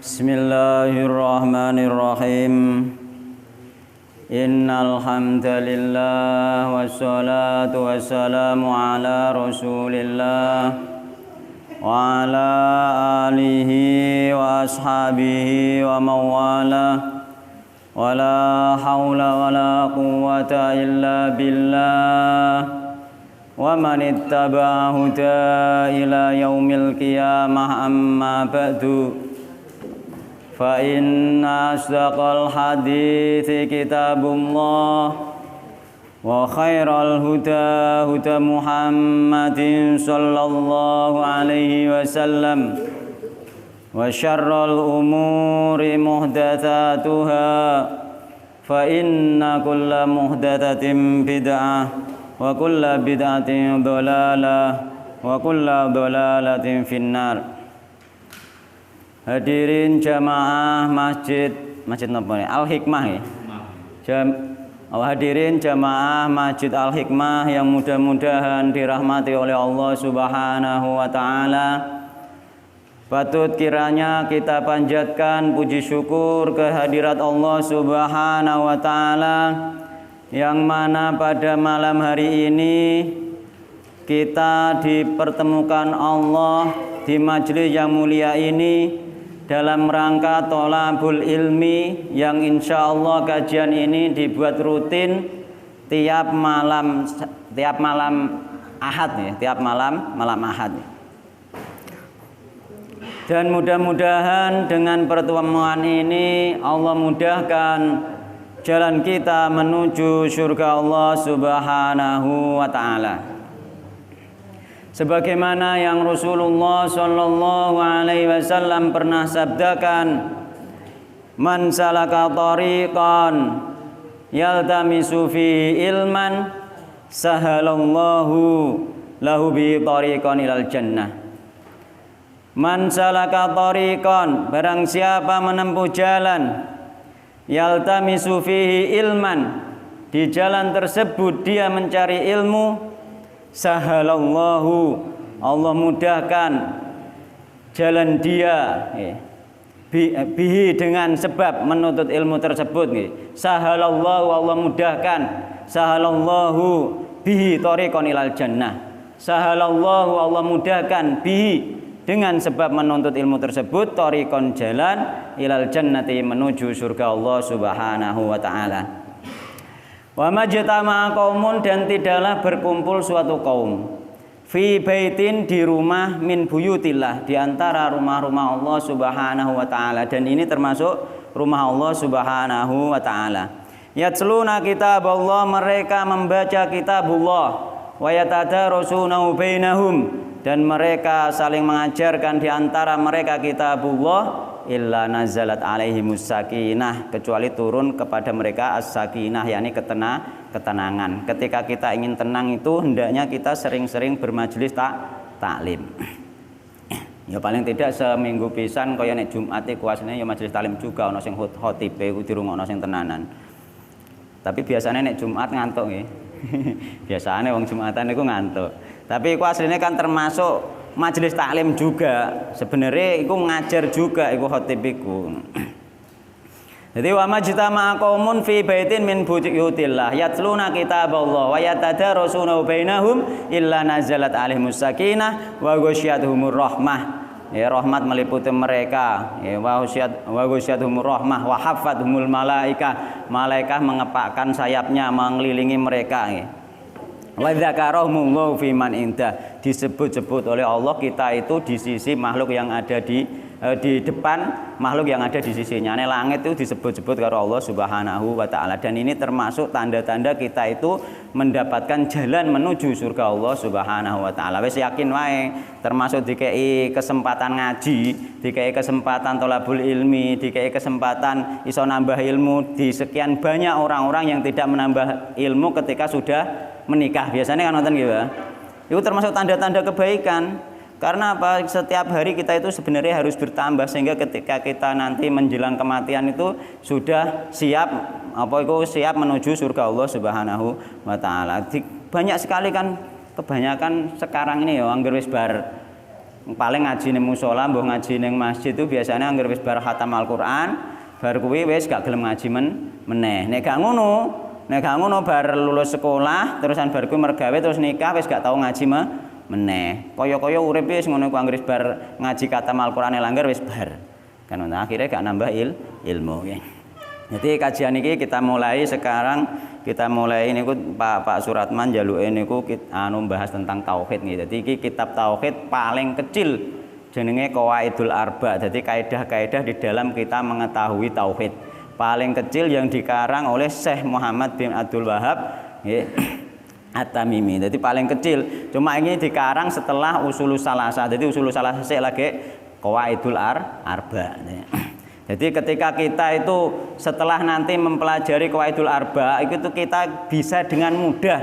Bismillahirrahmanirrahim. Innal hamdalillah wassalatu wassalamu ala Rasulillah wa ala alihi wa ashabihi wa mawala wala haula wala quwwata illa billah wa man ittaba'a huda ila yaumil qiyamah amma ba'du. Fa inna asdaqal hadithi kitabullah wa khairal huda huda Muhammadin sallallahu alaihi wasallam wa syarral umuri muhdatsatuha fa inna kulla muhdatsatin bid'ah wa kulla bid'atin dhalalah wa kulla dhalalatin finnar. Hadirin jamaah masjid napa nih? Al-Hikmah ya. Hadirin jamaah Masjid Al-Hikmah yang mudah-mudahan dirahmati oleh Allah Subhanahu wa taala. Patut kiranya kita panjatkan puji syukur kehadirat Allah Subhanahu wa taala yang mana pada malam hari ini kita dipertemukan Allah di majelis yang mulia ini dalam rangka tholabul ilmi yang insya Allah kajian ini dibuat rutin tiap malam Ahad ya, tiap malam Ahad. Dan mudah-mudahan dengan pertemuan ini Allah mudahkan jalan kita menuju surga Allah Subhanahu wa taala. Sebagaimana yang Rasulullah sallallahu alaihi wasallam pernah sabdakan, man salaka tariqan yaltamisu fihi ilman sahalallahu lahu bi tariqan ilal jannah. Man salaka tariqan, barang siapa menempuh jalan, yaltamisu fihi ilman, di jalan tersebut dia mencari ilmu, sahalallahu, Allah mudahkan jalan dia bihi, dengan sebab menuntut ilmu tersebut. Sahalallahu, Allah mudahkan, sahalallahu bihi tariqan ilal jannah. Sahalallahu, Allah mudahkan bihi, dengan sebab menuntut ilmu tersebut, tariqan, jalan, ilal jannati, menuju surga Allah Subhanahu wa taala. Wa majtama'a qaumun, dan tidaklah berkumpul suatu kaum, fi baitin, di rumah, min buyutillah, di antara rumah-rumah Allah Subhanahu wa taala, dan ini termasuk rumah Allah Subhanahu wa taala. Yatsluna kitaballah, mereka membaca kitabullah, wa yatadarasunahu bainahum, dan mereka saling mengajarkan di antara mereka kitabullah, illa nazalat alaihimus sakinah, kecuali turun kepada mereka as-sakinah, yakni ketenangan. Ketika kita ingin tenang itu hendaknya kita sering-sering bermajelis taklim. Ya paling tidak seminggu pisan, kaya nek Jumat e kuasane ya majelis taklim juga, ana sing khotibe ku dirungokno sing tenanan. Tapi biasanya nek Jumat ngantuk nggih. Biasane wong Jumatan niku ngantuk. Tapi iku asline kan termasuk majelis taklim juga, sebenarnya iku ngajar juga, iku khotib iku. Jadi wa majtama'a qaumun fi baitin min buyutillah yatluna kitaballah wa yatadarasuna bainahum illa nazalat alaihimus sakinah wa ghasyiyatuhumur rahmah. Ya, rahmat meliputi mereka. Ya, wa ghasyiyatuhumur rahmah wa hafathumul malaikah. Malaikat mengepakkan sayapnya mengelilingi mereka. Ya. Wa dzakarahumullahu fi man indah, disebut-sebut oleh Allah kita itu di sisi makhluk yang ada di depan makhluk yang ada di sisinya. Ini langit itu disebut-sebut karo Allah Subhanahu wa taala, dan ini termasuk tanda-tanda kita itu mendapatkan jalan menuju surga Allah Subhanahu wa taala. Wis yakin wae, termasuk dikei kesempatan ngaji, dikei kesempatan tholabul ilmi, dikei kesempatan iso nambah ilmu di sekian banyak orang-orang yang tidak menambah ilmu ketika sudah menikah. Biasanya kan nonton gitu ya. Itu termasuk tanda-tanda kebaikan. Karena apa? Setiap hari kita itu sebenarnya harus bertambah, sehingga ketika kita nanti menjelang kematian itu sudah siap siap menuju surga Allah Subhanahu wa taala. Banyak sekali kan, kebanyakan sekarang ini ya angger wis bar paling ngaji ning musala, mbah ngaji ning masjid itu biasanya anggere wis bar khatam Al-Qur'an, bar kuwi wis gak gelem ngaji meneh. Nek gak ngono bar lulus sekolah terusan bar kuwi mergawe terus nikah wis gak tau ngaji meneh. Kaya-kaya urip wis ngono ku anggere bar ngaji khatam Al-Qur'ane langgar wis bar. Kan akhirnya gak nambah ilmu ya. Jadi kajian ini kita mulai sekarang, kita mulai ini Pak Suratman jaluke niku bahas tentang tauhid nih. Jadi ini kitab tauhid paling kecil jenenge Qawaidul Arba. Jadi kaidah-kaidah di dalam kita mengetahui tauhid. Paling kecil yang dikarang oleh Syekh Muhammad bin Abdul Wahab At-Tamimi. Jadi paling kecil. Cuma ini dikarang setelah Usulus Salasah. Jadi Usulus Salasah lagi Qawaidul Arba. Jadi ketika kita itu setelah nanti mempelajari Qawaidul Arba itu kita bisa dengan mudah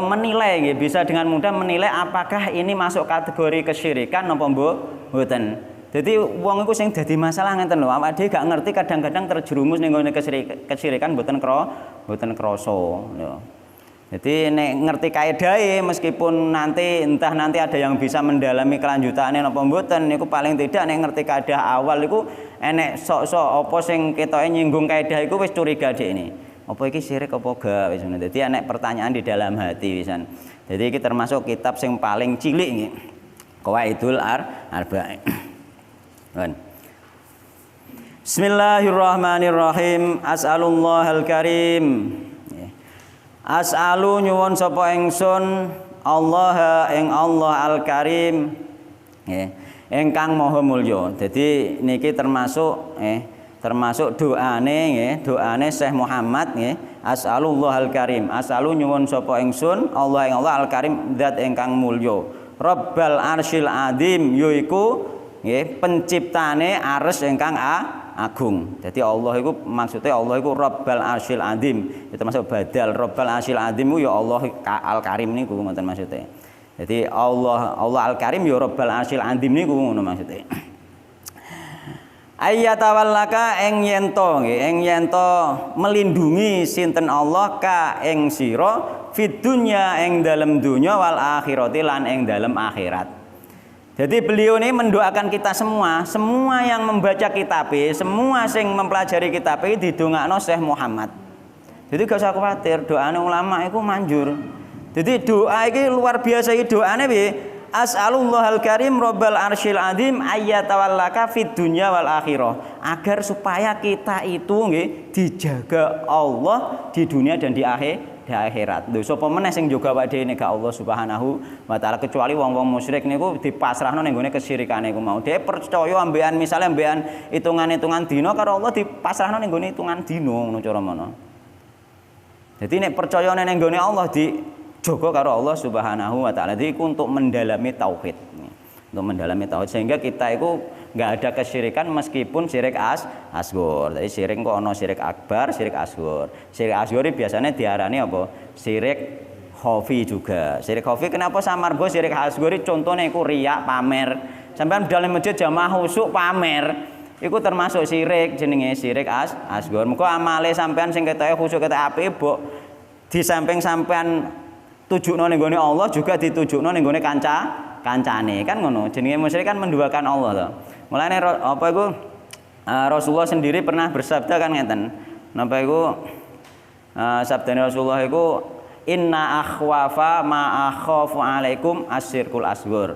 menilai, bisa dengan mudah menilai apakah ini masuk kategori kesyirikan apa mboten. Jadi wong iku sing dadi masalah ngenten lho, awake dhewe gak ngerti kadang-kadang terjerumus ning nggone kesyirikan mboten krasa lho. Jadi nek ngerti kaedahe meskipun nanti ada yang bisa mendalami kelanjutannya napa mboten niku paling tidak nek ngerti kaedah awal niku enek sok-sok apa sing ketoke nyinggung kaedah iku wis curiga dhekne. Apa iki syirik apa gak wis ngono. Dadi enek pertanyaan di dalam hati wisan. Jadi iki termasuk kitab sing paling cilik nggih. Qawaidul Arba'. Bismillahirrahmanirrahim. As'alullahal karim. As'alu nyuwun sapa ingsun Allah ing Allah Al-Karim ingkang maha mulya. Dadi niki termasuk doane Syekh Muhammad nggih. As'alullah Al-Karim. As'alu nyuwun sapa ingsun Allah ing Allah Al-Karim zat ingkang mulya. Rabbal Arsyil Azim yaiku nggih penciptane arsy ingkang agung. Jadi Allah itu maksudnya Allah itu Rabbal Arsyil Azim. Itu termasuk badal Rabbal Arsyil Azim ya Allah Al-Karim niku ngoten maksudnya. Jadi Allah Al-Karim ya Rabbal Arsyil Azim niku ngono maksudnya. Ayyatawallaka ing yen to melindungi sinten Allah ka ing sira fid dunya ing dalem dunya wal akhirati lan ing dalem akhirat. Jadi beliau ini mendoakan kita semua yang membaca kitab, semua yang mempelajari kitab ini didongakno Syekh Muhammad. Jadi gak usah khawatir, doane ulama itu manjur. Jadi doa ini luar biasa, doane piye? As'alullahal karim Rabbal Arsyil Azim ayyatawallaka fid dunya wal akhirah. Agar supaya kita itu nggih dijaga Allah di dunia dan di akhirat. Lho sapa meneh sing jaga awake dhewe nek Allah Subhanahu wa taala kecuali wong-wong musyrik niku dipasrahno ning gone kesyirikane iku mau. Dhewe percaya ambekan misale ambekan hitungan-hitungan dina karo Allah dipasrahno ning gone hitungan dina ngono cara mono. Jadi nek percayane ning gone Allah dijaga karo Allah Subhanahu wa taala. Jadi iku untuk mendalami tauhid. Untuk mendalami tauhid sehingga kita itu enggak ada kesyirikan meskipun syirik asghar. Jadi syirik kok ana syirik akbar, syirik asghar. Syirik asghar biasanya diarani apa? Syirik khafi juga. Syirik khafi kenapa samar bos syirik asghar contohnya iku riya pamer. Sampeyan dalam masjid jamaah khusyuk pamer. Iku termasuk syirik jenenge syirik asghar. Muga amale sampeyan sing ketoke khusyuk ketok apik mbok di samping sampeyan tujukno ning gone Allah juga ditujukno ning gone kancane kan ngono. Jenenge musyrik kan menduakan Allah to. Mulane apa iku Rasulullah sendiri pernah bersabda kan ngeten. Napa iku sabdane Rasulullah iku inna akhwafa ma akhafu alaikum asyirkul asghar.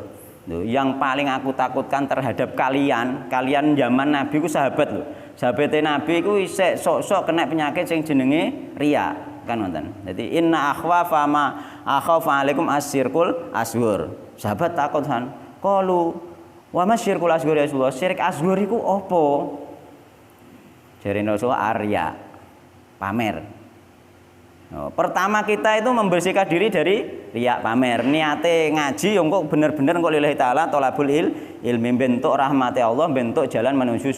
Yang paling aku takutkan terhadap kalian zaman Nabi ku sahabat lho. Sahabate Nabi iku isih sok-sok kena penyakit sing jenenge riya kan ngoten. Jadi inna akhwafa ma akhafu alaikum asyirkul asghar. Sahabat takut kan. Qalu wa masyirkul asghar ya Rasulullah. Syirik asghar iku apa? Jare Rasulullah arya. Pamer. Pertama kita itu membersihkan diri dari riya pamer. Niate ngaji yo kok bener-bener kok lillahi taala thalabul ilmi bentuk rahmati Allah, bentuk jalan menuju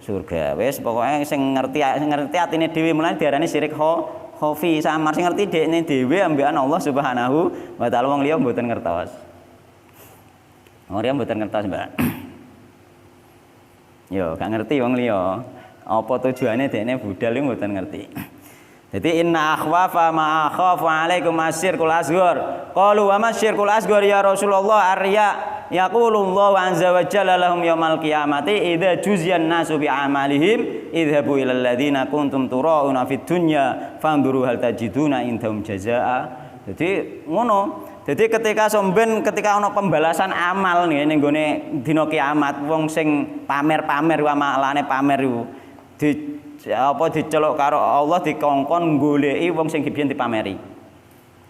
surga. Wis pokoke sing ngerti atine dhewe mulane diarani syirik khafi. Samar sing ngerti dekne dhewe ambekan Allah Subhanahu wa taala wong liya mboten ngertos. Orang mboten ngertos, Mbak. Yo, gak ngerti wong liya. Apa tujuane dekne budal iku mboten ngerti. Jadi inna akhwafa ma akhafu alaikum asyirkul asghar. Qalu wa masyirkul asghar ya Rasulullah arya. Yaqulullahu azza wa jalla lahum yaumal qiyamati idza juziyan nasu bi amalihim idhabu ilal ladzina kuntum turauna fid dunya fanzuru hal tajiduna indahum jazaa. Jadi ngono. Jadi ketika ana pembalasan amal nih ning gone dina kiamat wong sing pamer-pamer amalane pamer iku diceluk karo Allah dikongkon goleki wong sing biyen dipameri.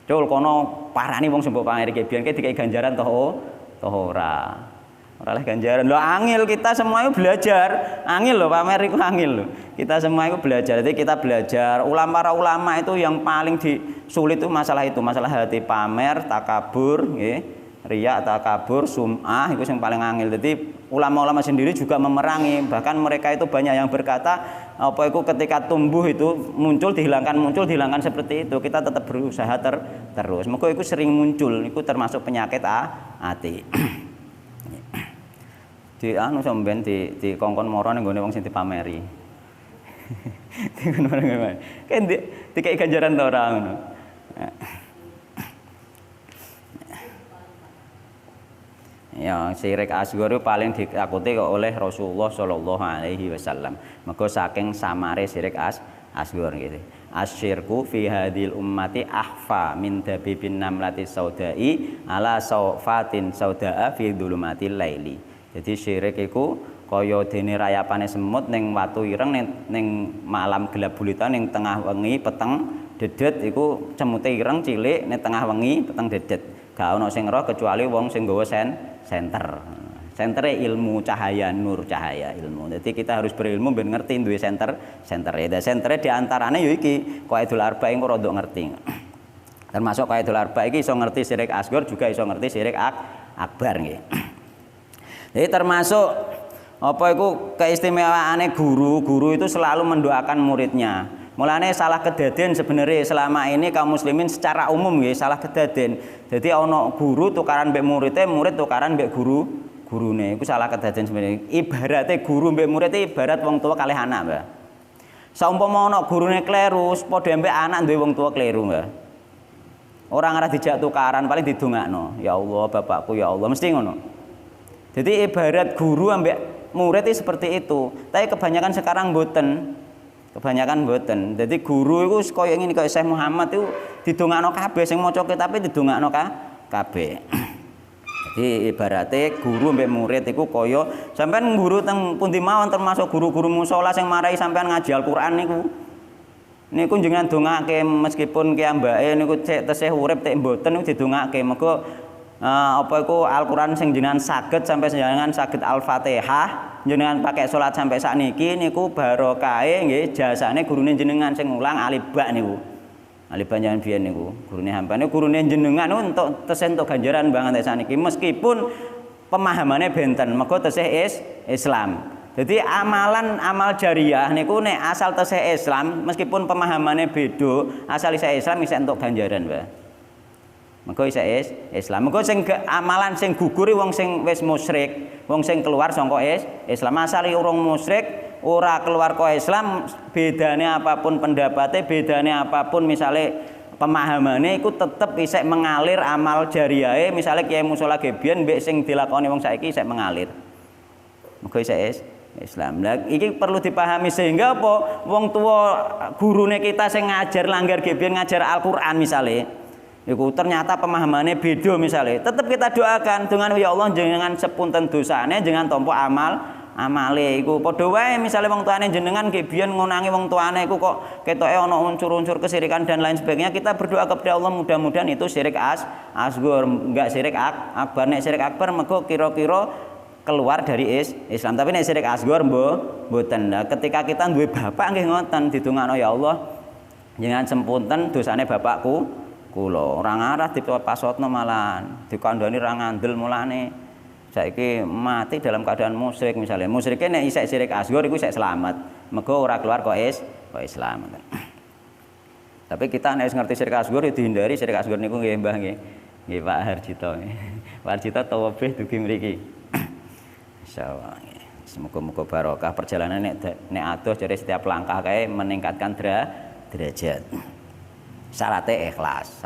Dul kono parani wong sing mbok pameri biyen ki dikai ganjaran toh ora. Ora oleh ganjaran. Lho angel kita semua itu belajar. Angel lho pamer iku angel lho. Kita semua itu belajar. Jadi kita belajar. Para ulama itu yang paling sulit itu, masalah hati pamer, takabur, nggih. Riya, takabur, sum'ah itu yang paling angel. Jadi ulama-ulama sendiri juga memerangi. Bahkan mereka itu banyak yang berkata apa itu ketika tumbuh itu muncul dihilangkan seperti itu. Kita tetap berusaha terus. Maka itu sering muncul. Itu termasuk penyakit hati. Di anu sampean di kongkon moro ning gone wong sing dipameri. Di ngono ngene. Kan dikai ganjaran ta ora ngono. Ya, syirik asghar paling ditakuti kok oleh Rasulullah sallallahu alaihi wasallam. Mergo saking samare syirik asghar gitu. Asyirku fi hadhil ummati ahfa min dabibin namlati saudai ala saufatin saudaa fi dhulumatil laili. Jadi syirik iku kaya dene rayapane semut ning watu ireng ning malam gelap gulita ning tengah wengi peteng dedet iku cemute ireng cilik ning tengah wengi peteng dedet. Gak ana sing roh kecuali wong sing nggawa senter. Sentere ilmu cahaya, nur cahaya ilmu. Jadi kita harus berilmu ben ngerti duwe senter. Ya sentere diantarane ya iki Qaidul Arba' engko rada ngerti. Termasuk Qaidul Arba' iki iso ngerti syirik asghar juga iso ngerti syirik akbar nggih. Jadi termasuk apa itu keistimewaannya guru itu selalu mendoakan muridnya. Mulane salah kedaden sebenarnya selama ini kaum muslimin secara umum ya salah kedaden. Jadi ana guru tukaran mbek muridnya, murid tukaran mbek gurune. Iku salah kedaden sebenarnya. Ibaratnya guru mbek murid ibarat wong tua kalih anak, Mbak. Saumpama ana gurune kleru, padha mbek anak duwe wong tua kleru, Mbak. Orang arah dijak tukaran paling didongakno. Ya Allah, bapakku ya Allah, mesti ngono. Jadi ibarat guru ambek murid itu seperti itu. Tapi kebanyakan sekarang mboten. Jadi guru itu kaya ngene kaya Syekh Muhammad itu didongakno kabeh sing maca kitabe didongakno kabeh. Jadi ibaratnya guru ambek murid itu kaya sampean guru teng pundi mawon termasuk guru-guru mushola sing marai sampean ngaji Al-Qur'an niku jenengan dongake meskipun ki ambake niku cek tesih urip tek mboten niku didongake mergo apa iku Al-Qur'an sing jenengan saged sampai jenengan saged Al-Fatihah, jenengan pakai salat sampai sakniki niku barokahe nggih jasane gurune jenengan sing ngulang alif ba niku. Alif ba jangan biyen niku, gurune hampane gurune jenengan entuk tesih entuk ganjaran banget sakniki meskipun pemahamannya benten, mergo tesih Islam. Jadi amal jariyah niku nek asal tesih Islam meskipun pemahamannya beda, asal isih Islam isih entuk ganjaran, Mbak. Mergo isa Islam. Mergo sing amalan sing guguri wong sing wis musyrik, wong sing keluar saka Islam. Asale urung musyrik, ora keluar kok Islam, bedane apapun pendapatnya, bedane apapun misale pemahamane iku tetep isih mengalir amal jariyahe, misale kiai mushola gebiyen mbek sing dilakoni wong saiki isih mengalir. Mergo isa Islam. Lah iki perlu dipahami sehingga apa? Wong tua gurune kita sing ngajar langgar gebiyen ngajar Al-Qur'an misale iku ternyata pemahamannya beda misalnya, tetap kita doakan dengan ya Allah jenengan sepunten dosane jangan tompo amale iku padha wae misale wong tuane jenengan nggih biyen ngonangi wong tuane iku kok ketoke ana unsur-unsur kesirikan dan lain sebagainya, kita berdoa kepada Allah mudah-mudahan itu syirik asghar enggak syirik akbar. Nek syirik akbar mergo kira-kira keluar dari Islam, tapi nek syirik asghar mboten. Ketika kita duwe bapak nggih ngoten didongakno ya Allah jenengan sepunten dosane bapakku kula ora ngarah dipasotno malahan dikandani ra ngandel mulane saiki mati dalam keadaan musyrik misalnya. Musyrike nek isih syirik asghar iku isih selamat mergo ora keluar kok Islam. Tapi kita nek ngerti syirik asghar ya dihindari syirik asghar niku nggih Mbah nggih. Nggih Pak Harjito. Pak Harjito tawabeh dugi mriki. Insyaallah. Semoga-moga barokah perjalanan nek adoh jare setiap langkah kae meningkatkan derajat. Syaratnya ikhlas,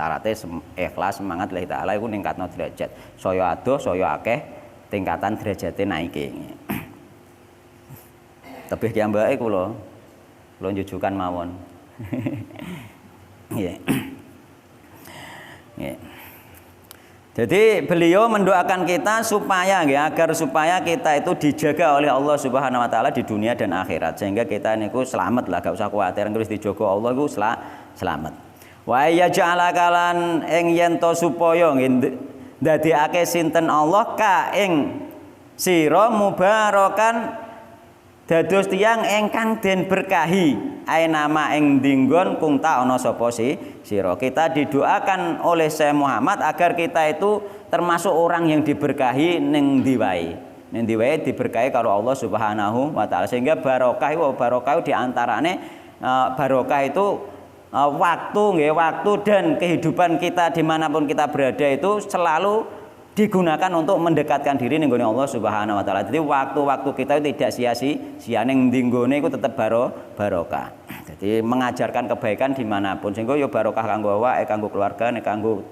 ikhlas semangat lillahi taala iku ningkatno derajat. Saya adoh, saya akeh tingkatan derajate naike. Tebih kiambake kula njujukan mawon. Nggih. Nggih. Jadi beliau mendoakan kita supaya agar supaya kita itu dijaga oleh Allah Subhanahu wa taala di dunia dan akhirat sehingga kita niku selamat lah, gak usah kuwatir terus dijaga Allah iku selamat. Wa ya ja'alakalan ing yen to supaya ndadekake sinten Allah ka ing sira mubarakan dados tiyang ingkang den berkahi ae nama ing dinggon kungta ana sapa sira. Kita didoakan oleh Syekh Muhammad agar kita itu termasuk orang yang diberkahi ning ndi wae. Ning ndi wae diberkahi karo Allah Subhanahu wa taala sehingga barokah di antarane barokah itu waktu dan kehidupan kita dimanapun kita berada itu selalu digunakan untuk mendekatkan diri ning gone Allah Subhanahu wa taala. Jadi waktu-waktu kita itu tidak sia-sia ning ndi nggone iku tetep barokah. Jadi mengajarkan kebaikan dimanapun sehingga yo barokah kanggo awake, kanggo keluarga, kanggo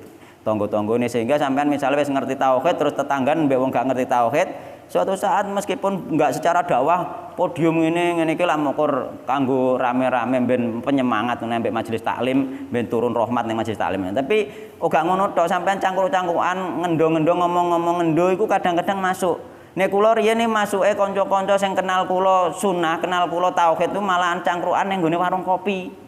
tangga-tanggane sehingga sampean misalnya wis ngerti tauhid terus tetanggan mbek wong gak ngerti tauhid, suatu saat meskipun enggak secara dakwah podium ngene iki lah mokur kanggo rame-rame ben penyemangat mbek majelis taklim, ben turun rahmat ning majelis taklim. Tapi gak ngono tok, sampean cangkruk-cangkrukan ngendo-ngendo ngomong-ngomong ngendo iku kadang-kadang masuk. Nek kula riyen iki masuke kanca-kanca sing kenal kula sunah, kenal kula tauhid itu malahan cangkrukan ning gone warung kopi.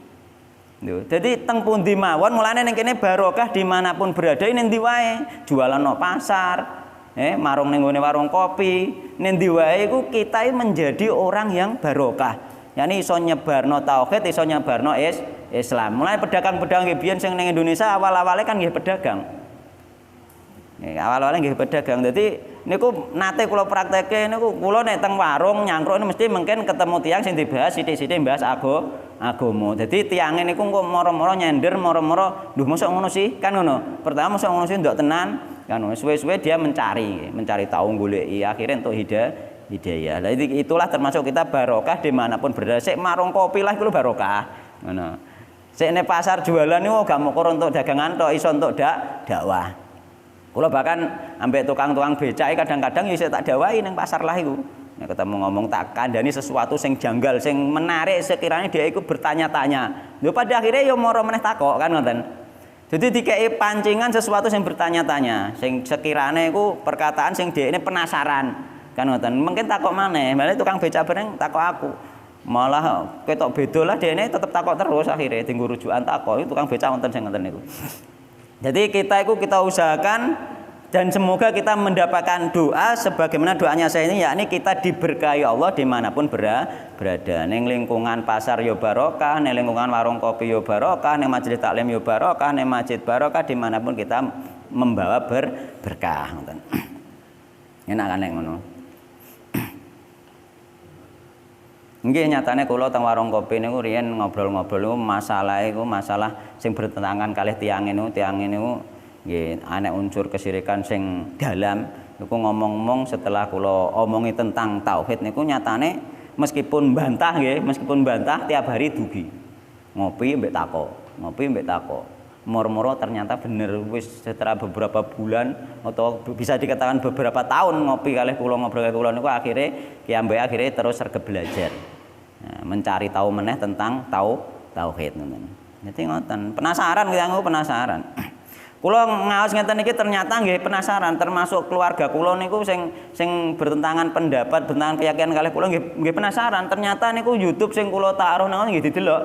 Lho, dadi teng pundi mawon mulane ning kene barokah dimanapun berada ning ndi wae, jualan nang pasar, marung ning gone warung kopi, ning ndi wae iku kita menjadi orang yang barokah. Yani iso nyebarno tauhid, iso nyebarno Islam. Mulai pedagang-pedagang nggih biyen sing ning Indonesia awal-awale kan nggih pedagang. Awal-awale nggih pedagang. Dadi niku nate kula prakteke niku kula nek teng warung nyangkruk mesti mungkin ketemu tiyang sing dibahas sithik-sithik bahas agama. Dadi tiyange niku kok moro-moro nyender, moro-moro, "Duh mosok ngono sih?" Kan ngono. Pertama mosok ngono sih ndok tenan. Kan ngono. Suwe-suwe dia mencari tahu goleki, akhirnya untuk hidayah. Lah itulah termasuk kita barokah dimanapun berada. Sik marung kopi lah iku barokah. Ngono. Sik nek pasar jualan niku gak mokor untuk dagangan tok, iso untuk dakwah. Kula bahkan ambek tukang-tukang becak kadang-kadang ya tak dawahi ning pasar lah iku. Nek ketemu ngomong tak kandhani sesuatu sing janggal, sing menarik sekiranya dia iku bertanya-tanya. Lho pada akhirnya ya moro meneh takok kan ngoten. Jadi dikei pancingan sesuatu sing bertanya-tanya, sing sekiranya iku perkataan sing dhekne penasaran. Kan ngoten. Mungkin takok maneh, malah tukang becak bareng takok aku. Malah ketok beda lah dhekne tetep takok terus akhirnya dienggo rujukan takok. Itu tukang becak wonten sing ngoten niku. Jadi kita usahakan dan semoga kita mendapatkan doa sebagaimana doanya saya ini, yakni kita diberkahi Allah dimanapun berada. Neng lingkungan pasar yo barokah, neng lingkungan warung kopi yo barokah, neng majelis taklim yo barokah, neng masjid barokah, dimanapun kita membawa berkah. Enak kan neng ngono. Nggih nyatane kula teng warung kopi niku riyen ngobrol-ngobrol niku masalah sing bertentangan kalih tiyang niku nggih ana unsur kesirikan sing dalam niku ngomong-ngomong setelah kula omongi tentang tauhid niku nyatane meskipun bantah tiap hari dugi. Ngopi mbek takok. Moro-moro ternyata bener wis setelah beberapa bulan atau bisa dikatakan beberapa tahun ngopi kalih kula ngobrol kalih kula niku akhirnya terus sergep belajar. Nah, mencari tahu meneh tentang tauhid ngoten. Dadi ngoten, penasaran penasaran. Kula ngaos ngeten iki ternyata nggih penasaran, termasuk keluarga kula niku sing bertentangan pendapat, bertentangan keyakinan kalih kula nggih penasaran. Ternyata niku YouTube sing kula taruh nang nggih didelok.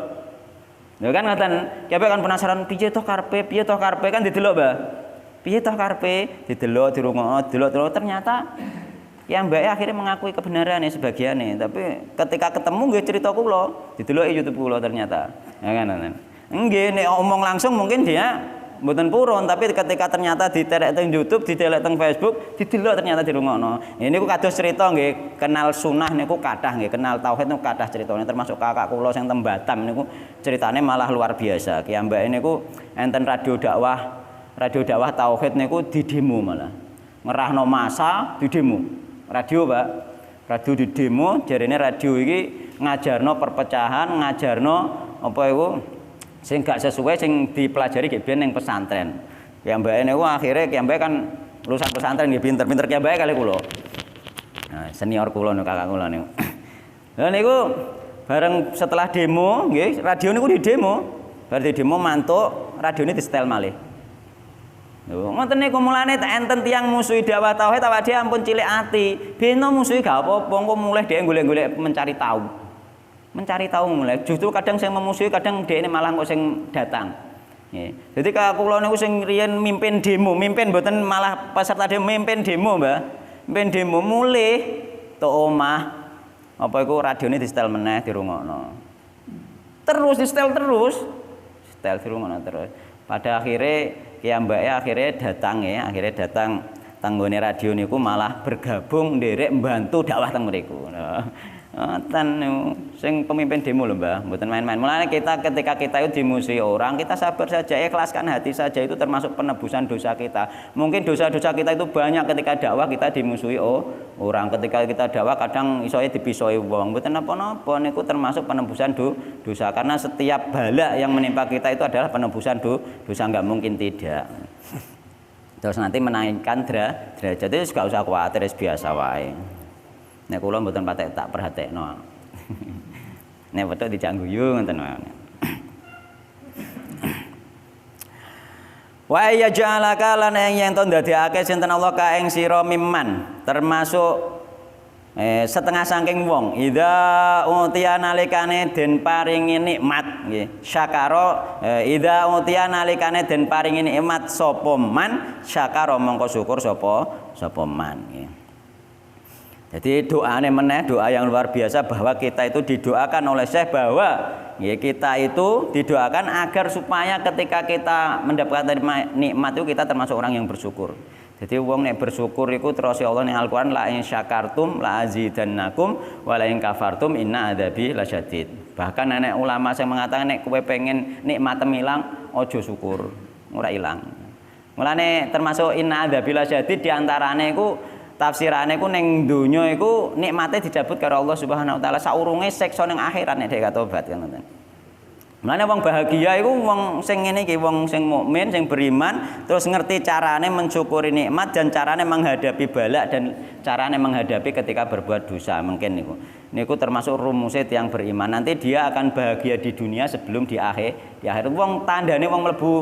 Lho kan ngoten, kabeh kan penasaran piye toh karepe kan didelok, Mbah. Piye toh karepe didelok, dirungokno, delok ternyata ya mbake akhirnya mengakui kebenaran sebagiannya, tapi ketika ketemu nggih cerita kula, dideloki YouTube kula ternyata. Ya kan ngoten. Nggih nek omong langsung mungkin dia mboten purun, tapi ketika ternyata diterek teng YouTube, ditelek teng Facebook, didelok ternyata dirungokno. Ini niku kados cerita nggih, kenal sunah niku kathah nggih, kenal tauhid niku kathah critane, termasuk kakak kula sing teng Batam niku ceritane malah luar biasa. Ki ambake niku enten radio dakwah tauhid niku didemo malah. Ngerahno masa didemo. Radio, Pak. Radio didemo, jarene radio iki ngajarno perpecahan, ngajarno apa iku Sing gak sesuai sing dipelajari nggih biyen ning pesantren. Ya mbake niku akhire ki mbake kan lulusan pesantren nggih pinter-pinter ki mbake kali kula. Nah, senior kula niku kakak kula niku. Lah niku bareng setelah demo nggih, radio niku di demo. Bar di demo mantuk, radione di-setel malih. Lho, ngoten niku mulane enten tiyang musuhi dakwah tauhid awake dhewe ampun cilik ati. Beno musuhi gak apa-apa, engko mulih dhek golek-golek mencari tahu. Mencari tahu mulai. Justru kadang sing memusuhi, kadang dhekne malah kok sing datang. Nggih. Jadi kula niku sing riyen mimpin demo, mimpin mboten malah peserta demo, mimpin demo, Mbah. Mimpin demo mulih tok omah. Apa iku radione di-setel meneh dirungokno. Terus di-setel terus. Setel dirungokno terus. Pada akhirnya Ki Mbake akhirnya datang ya, akhirnya datang tanggone radio niku malah bergabung nderek mbantu dakwah teng mriku. Ngoten sing pemimpin demo lho Mbah, mboten main-main. Mulane kita ketika kita itu dimusuhi orang, kita sabar saja, ikhlaskan hati saja, itu termasuk penebusan dosa kita. Mungkin dosa-dosa kita itu banyak ketika dakwah kita dimusuhi orang. Ketika kita dakwah kadang isoe dipisoi wong. Mboten napa-napa niku termasuk penebusan dosa karena setiap bala yang menimpa kita itu adalah penebusan dosa, enggak mungkin tidak. Terus nanti menaikkan derajat itu gak usah khawatir, biasa wae. Nek kula mboten patek tak perhatekno. Nek wedhok dijak guyu ngoten wae. Wa ya ja'alaka lan yen to ndadekake sinten Allah ka ing sira mimman termasuk setengah saking wong idza utiya nalikane den paringi nikmat nggih syakara idza utiya nalikane den paringi nikmat sapa man syakara mongko syukur sapa man nggih. Jadi doanya meneh, doa yang luar biasa bahwa kita itu didoakan oleh Syekh bahwa ya kita itu didoakan agar supaya ketika kita mendapatkan nikmat itu kita termasuk orang yang bersyukur. Jadi wong nek bersyukur iku terus Allah ning Al-Qur'an la in syakartum la azidannakum wa la in kafartum inna adzabi lasyadid. Bahkan nenek ulama yang mengatakan nek kowe pengen nikmat ilang aja syukur, ora ilang. Mulane termasuk inna adzabi lasyadid di antarane iku tafsirane iku ning donya iku nikmate dicabut karo Allah Subhanahu wa taala saurunge siksa ning akhirat nek dhek tobat kan ngoten. Mulane wong bahagia iku wong sing ngene iki, wong sing mukmin, sing beriman, terus ngerti carane mensyukuri nikmat dan carane menghadapi balak dan carane menghadapi ketika berbuat dosa. Mungkin niku. Niku termasuk rumusnya yang beriman. Nanti dia akan bahagia di dunia sebelum di akhir. Di akhir wong tandane wong mlebu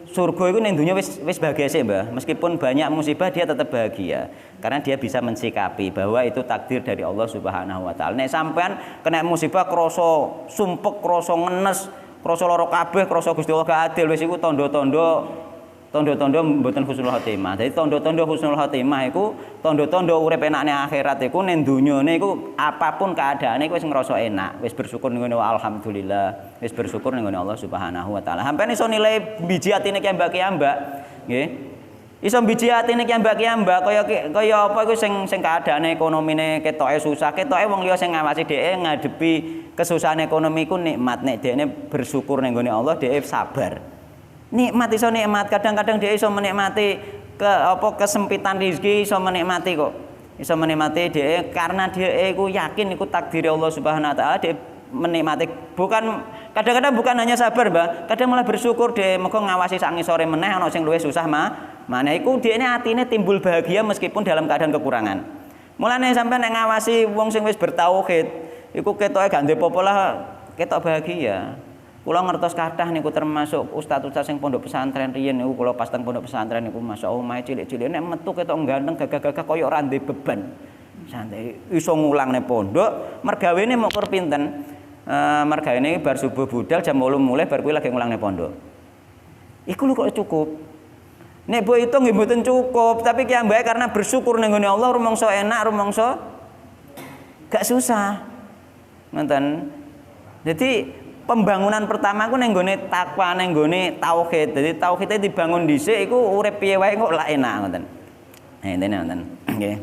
surga itu ning dunya wis bahagia sih Mbah. Meskipun banyak musibah dia tetap bahagia. Karena dia bisa mensikapi bahwa itu takdir dari Allah Subhanahu wa taala. Nek sampean kena musibah krasa sumpek, krasa ngenes, krasa lara kabeh, krasa Gusti Allah gak adil wis iku tanda-tanda mboten husnul khotimah. Jadi tanda-tanda husnul khotimah iku tanda-tanda urip enakne akhirat iku ning dunyane iku apapun keadaane iku wis ngrasa enak, wis bersyukur ning ngene alhamdulillah, wis bersyukur ning ngene Allah Subhanahu wa taala. Sampeyan iso nilai biji atine kiambak-kiambak, nggih. Iso biji atine kiambak-kiambak kaya apa iku sing keadaane ekonomine ketoke susah, ketoke wong liya sing ngawasi dhek ngadepi kesusahan ekonomi iku nikmat nek dhekne bersyukur ning ngene Allah dhek sabar. Nikmat iso nikmat, kadang-kadang dia iso menikmati kesempitan rezeki, iso menikmati kok. Iso menikmati dia karena dia iku yakin iku takdir Allah Subhanahu wa taala, dia menikmati. Bukan kadang-kadang bukan hanya sabar, Mbah. Kadang malah bersyukur dia mergo ngawasi sak ngisore meneh ana sing luwih susah mana iku dhekne atine timbul bahagia meskipun dalam keadaan kekurangan. Mulane sampean nek ngawasi wong sing wis bertauhid, iku ketoke gak ndek apa-apa lah, ketok bahagia. Kula ngertos kathah niku termasuk ustaz-ustaz sing pondok pesantren riyen niku kula pas teng pondok pesantren niku masyaallah omahe cilik-cilik nek metu ketok ganteng gagah-gagah kaya ora ndek beban. Santai iso ngulang ning pondok, mergawene mok kur pinten? Mergawene bar subuh budal jam 8 mulai bar kuwi lagi ngulang ning pondok. Iku lho kok cukup. Nek mbok hitung nggih mboten cukup, tapi ki ambake karena bersyukur ning ngene Allah rumangsa enak, rumangsa gak susah. Ngoten. Jadi pembangunan pertama ku ning nggone takwa, ning nggone tauhid. Jadi tauhide dibangun dhisik iku urip piye wae kok lak enak ngoten. Nah, intine ngoten. Nggih.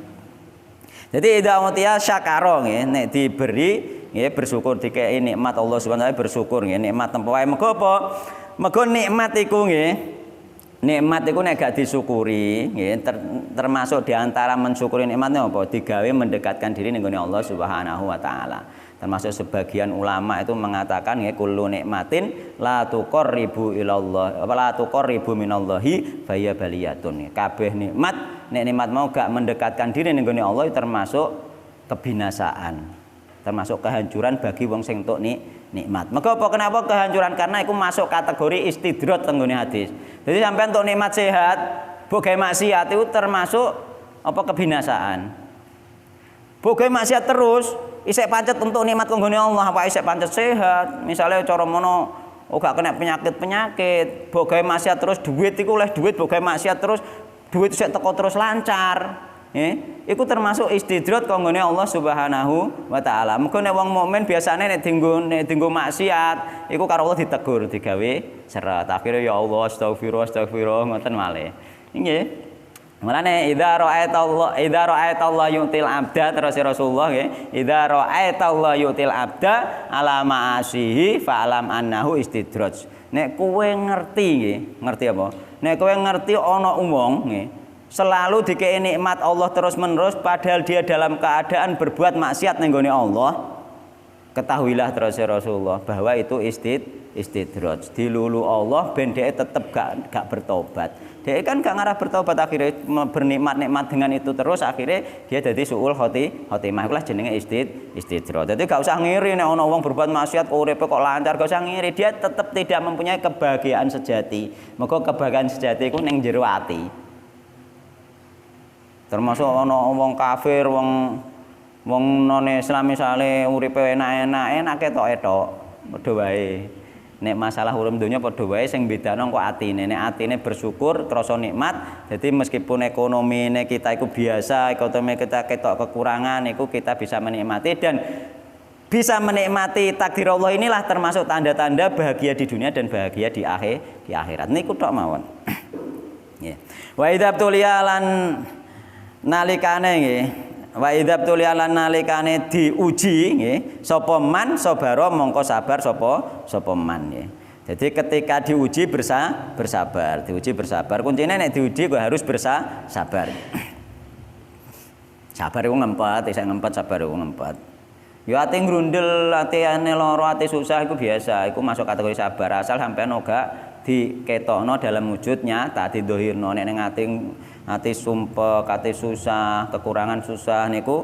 Jadi idza utiya syakara nggih, nek diberi nggih bersyukur dikeki nikmat Allah Subhanahu wa taala bersyukur nggih, nikmat tempo wae. Mergo apa? Mergo nikmat iku nggih. Nikmat iku nek gak disyukuri nggih, termasuk di antara mensyukuri nikmatnya apa? Digawe mendekatkan diri ning nggone Allah Subhanahu wa taala. Termasuk sebagian ulama itu mengatakan ya kullu nikmatin la tuqarribu ilallah apa la tuqarribu minallahi fa hiya baliyatun. Kabeh nikmat nek nikmat mau gak mendekatkan diri ning gone Allah termasuk kebinasaan. Termasuk kehancuran bagi wong sing entuk nikmat. Maka apa kenapa kehancuran? Karena itu masuk kategori istidrat teng gone hadis. Jadi sampean entuk nikmat sehat, mbok gawe maksiat itu termasuk apa kebinasaan. Mbok gawe maksiat terus isek pancet untuk nikmat kanggone Allah apa isek pancet sehat. Misalnya cara mono gak kena penyakit-penyakit, mbok gawe maksiat terus duit iku oleh duit, mbok gawe maksiat terus duit isek teko terus lancar. Iku termasuk istidrat kanggone Allah Subhanahu wa taala. Muga nek wong mukmin biasane nek dinggo maksiat, iku karo Allah ditegur, digawe seret. Akhire ya Allah astagfirullah ngoten malih. Nggih. Mulane idza ra'aita Allah yu'til abda terus Rasulullah nggih idza ra'aita Allah yu'til abda ala ma'asihi fa'lam annahu istidraj. Nek kowe ngerti nggih, ngerti apa? Nek kowe ngerti ana wong nggih selalu dikei nikmat Allah terus-menerus padahal dia dalam keadaan berbuat maksiat ning gone Allah, ketahuilah terus Rasulullah bahwa itu istidraj. Dilulu Allah ben dhek tetep gak bertobat. Dia kan gak ngarah bertobat akhirnya bernikmat-nikmat dengan itu terus akhirnya dia jadi suul khotimah. Itulah jenenge istidraj. Jadi gak usah ngiri nek ana wong berbuat maksiat uripe kok lancar, gak usah ngiri. Dia tetap tidak mempunyai kebahagiaan sejati. Maka kebahagiaan sejati iku ning jero ati. Termasuk ana wong kafir, wong non Islam misale uripe enak-enak ketok-etok padha wae. Nek masalah urip donya padha wae sing bedano kok atine. Nek atine bersyukur krasa nikmat, jadi meskipun ekonomine kita iku biasa, ekonomi kita ketok kekurangan, iku kita bisa menikmati dan bisa menikmati takdir Allah inilah termasuk tanda-tanda bahagia di dunia dan bahagia di akhirat. Niku tok mawon. Nggih. Wa idza tulialan nalikane nggih wa idzab tulialan nalikane diuji nggih sapa man sabara mongko sabar sapa man nggih. Jadi ketika diuji bersabar, diuji bersabar. Kuncinya nek diuji kok harus bersabar. Sabar iku ngempet, isih ngempet sabar iku ngempet. Ya ati ngrundel, ati ane lara, ati susah iku biasa, iku masuk kategori sabar asal sampean ora diketokno dalam wujudnya tak didohirno nek ning ati sumpek, ati susah, kekurangan susah niku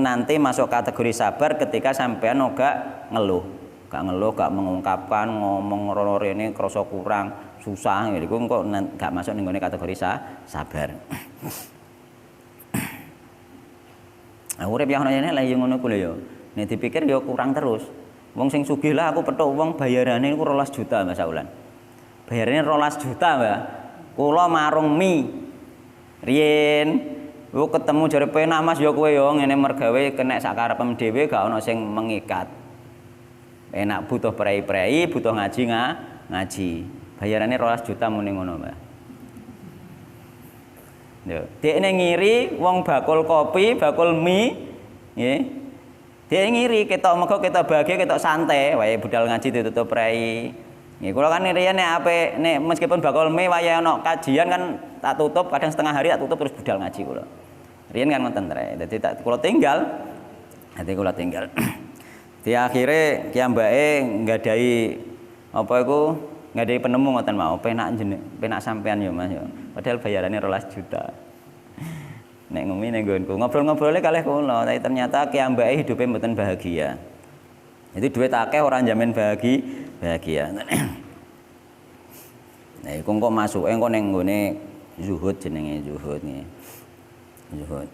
nanti masuk kategori sabar ketika sampean gak ngeluh, gak mengungkapkan ngomong rene krasa kurang, susah niku kok gak masuk ning kategori sabar. Urip yang ngene lha yo ngono ku lho ya. Nek dipikir ya kurang terus. Wong sing sugih lah aku petuk wong bayarane niku 12 juta Mas Saulan. Bayarane 12 juta, Mbak. Kula marung mie riyen lu ketemu jare penak Mas ya kowe ya ngene mergawe kena sak karepem dhewe gak ana sing mengikat. Enak butuh prei-prei, butuh ngaji. Bayarane 12 juta muni ngono, Mbak. Yo, dekne ngiri wong bakul kopi, bakul mie, nggih. Dhek ngiri ketok mego ketok bahagia, ketok santai, wae budal ngaji ditutup prei. Nggih, kula kan riyen nek meskipun bakul mie wayahe ana kajian kan tak tutup, kadang setengah hari tak tutup terus budal ngaji kula. Riyen kan ngoten rek. Dadi kula tinggal. Di akhire kiambake nggadahi apa iku? Nggadahi penemu ngoten mau, penak sampean ya Mas ya. Padahal bayarannya 12 juta. Nek ngumi ning nggonku, ngobrol-ngobrole kalih kula, tapi ternyata kiambake hidupe mboten bahagia. Jadi duit akeh ora njamin bahagia. Nah, iku kok masuke engko ning nggone zuhud jenenge zuhud nggih. Zuhud.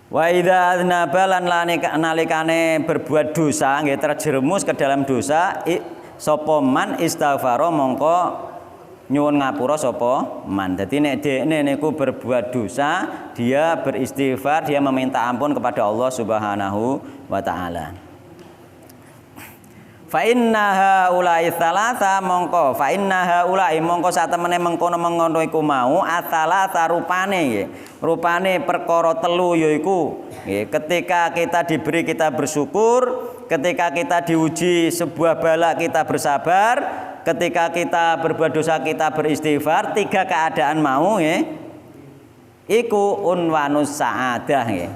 Wa idza aznaba lan nalikane berbuat dosa nggih terjerumus ke dalam dosa sapa man istighfara mongko nyuwun ngapura sapa man. Dadi nek dekne niku berbuat dosa, dia beristighfar, dia meminta ampun kepada Allah Subhanahu wa taala. Fa inna haula'i tsalatsa mongko satemene mengkono iku mau atsalatsa rupane nggih. Rupane perkara telu yaiku nggih, ketika kita diberi kita bersyukur, ketika kita diuji sebuah bala kita bersabar, ketika kita berbuat dosa kita beristighfar, 3 keadaan mau ya. Iku unwanus sa'adah ya.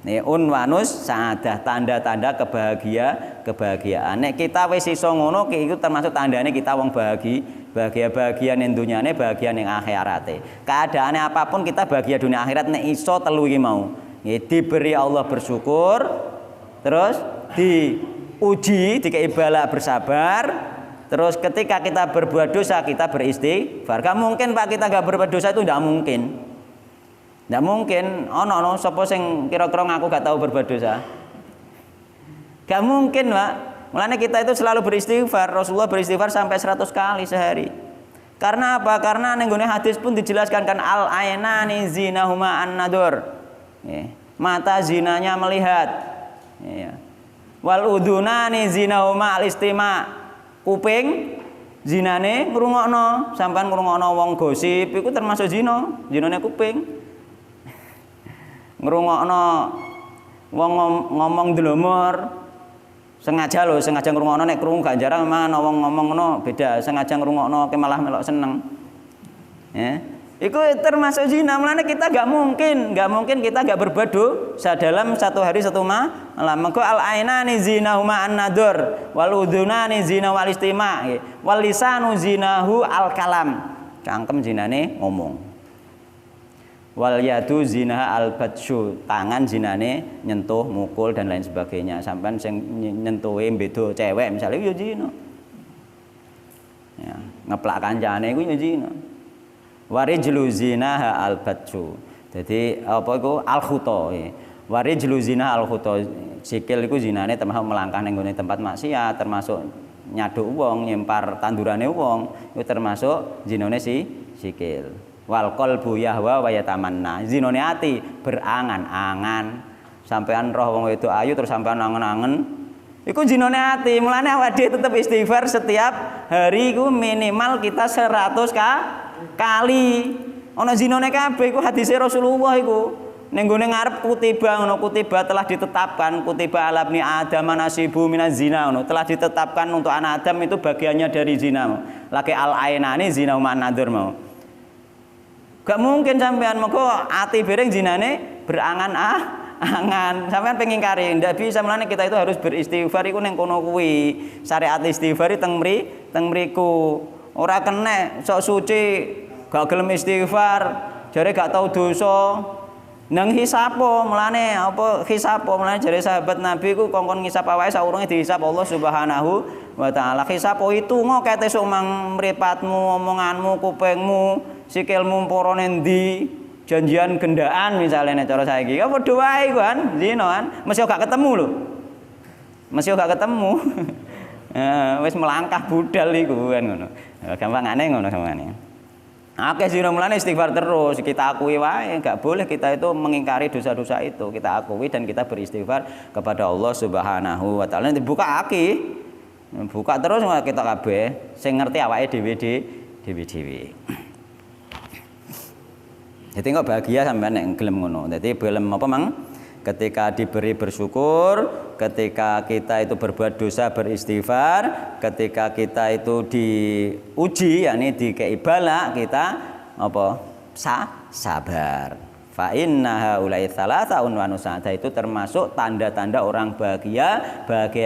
Nih unwanus sa'adah, tanda-tanda kebahagiaan. Nek kita wis iso ngono iku termasuk tandane kita wong bahagia ning dunyane, bahagia ning akhirate. Keadaane apapun kita bahagia dunia akhirat nek iso telu iki mau. Nggih, diberi Allah bersyukur, terus diuji, dikei bala bersabar, terus ketika kita berbuat dosa kita beristighfar. Gak mungkin Pak kita gak berbuat dosa, itu tidak mungkin. Tidak mungkin, ono sapa sing kira-kira ngaku gak tahu berbuat dosa. Gak mungkin, Pak. Mulanya kita itu selalu beristighfar. Rasulullah beristighfar sampai 100 kali sehari. Karena apa? Karena ning gone hadis pun dijelaskan kan al ainani zinahuma an-nadur. Mata zinanya melihat. Wal udunani zinahuma al-istima. Kuping zinane ngrungokno. Sampean ngrungokno wong gosip iku termasuk zina, zinane kuping. Ngrungokno wong ngomong delomor sengaja ngrungokno, nek krungu gak jarang memang ana wong ngomong ngono beda, sengaja ngrungokno ke malah melok seneng. Ya. Iku termasuk zina. Mulane kita gak mungkin kita gak berbuat dosa dalam satu hari satu malam. Maka al ainani zinahuma an-nadur wal udunani zina wal istima wal lisanu zinahu al kalam. Cangkem zinane ngomong. Wal yadu zina al batsyu, tangan zinane nyentuh, mukul dan lain sebagainya. Sampean sing nyentuhe beda cewek misalnya yo zina. Ya, ngeplak kancane iku yo zina. Warijlu zina al batsyu. Jadi apa iku al khuta. Warijlu zina al khuta. Sikil iku zinane termasuk melangkah ning gone tempat maksiat, termasuk nyaduk wong, nyempar tandurane wong, itu termasuk zinane sikil. Wal qalbu yahwa wa yatamanna, zinone ati berangan-angan. Sampean roh wong wedok ayu terus sampean angen-angen, iku zinone ati. Mulane awake dhewe tetep istighfar setiap hari iku minimal kita 100 kali. Ana zinone kabeh iku hadise Rasulullah iku. Ning gone ngarep kutiba ngono, kutiba telah ditetapkan, kutiba ala ibni adam nasibu minaz zina ngono, telah ditetapkan untuk anak Adam itu bagiannya dari zina. Laki al ainani zina ma nadur mau. Gak mungkin sampean mengko ati bereng zinane berangan-angan. Sampean pengen kari, ndak bisa. Mulane kita itu harus beristighfar iku ning kono kuwi. Syariat istighfar teng mriku. Ora kena sok suci gak gelem istighfar, jare gak tau dosa. Nang hisapo, mulane apa hisapo? Mulane jare sahabat Nabi ku kongkon ngisap awake saurunge dihisap Allah Subhanahu wa taala. Hisapo itu ngokete sok mang mripatmu, omonganmu, kupingmu, sikilmu porone ndi, janjian gendaan misalnya cara saiki. Apa doa iku kan, zina kan, mesti gak ketemu lho. Mesti gak ketemu. Wis melangkah budal iku kan ngono. Gampangane ngono sampeyan. Akeh zina mulane istighfar terus, kita akui wae, enggak boleh kita itu mengingkari dosa-dosa itu. Kita akui dan kita beristighfar kepada Allah Subhanahu wa taala. Dibuka aki. Buka terus kita kabeh sing ngerti awake dhewe. Jadi kok bahagia sampean nek gelem ngono. Dadi gelem apa mang? Ketika diberi bersyukur, ketika kita itu berbuat dosa beristighfar, ketika kita itu diuji yakni dikei bala kita apa? Sabar. Fa inna haula'i tsalatsa unwanu sa'adah, itu termasuk tanda-tanda orang bahagia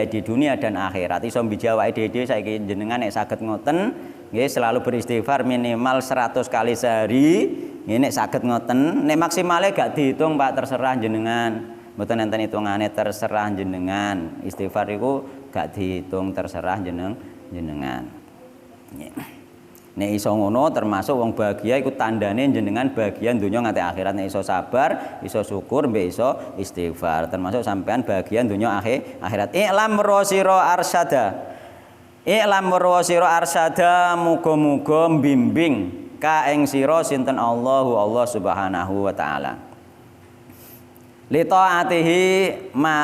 di dunia dan akhirat. Iso mbijawake dhewe saiki jenengan nek saged ngoten nggih selalu beristighfar minimal 100 kali sehari. Ini saged ngoten, nek maksimale gak dihitung Pak, terserah jenengan. Mboten enten hitungane, terserah jenengan. Istighfar iku gak dihitung, terserah jenengan. Nek iso ngono termasuk wong bahagia iku tandane jenengan bahagia donya nganti akhirat. Nek iso sabar, iso syukur, mbek iso istighfar, termasuk sampean bahagia donya akhirat. I'lam rasira arsyada. I'lam rasira arsyada, muga-muga bimbing ka ing sira sinten Allah Subhanahu wa taala. Li taatihi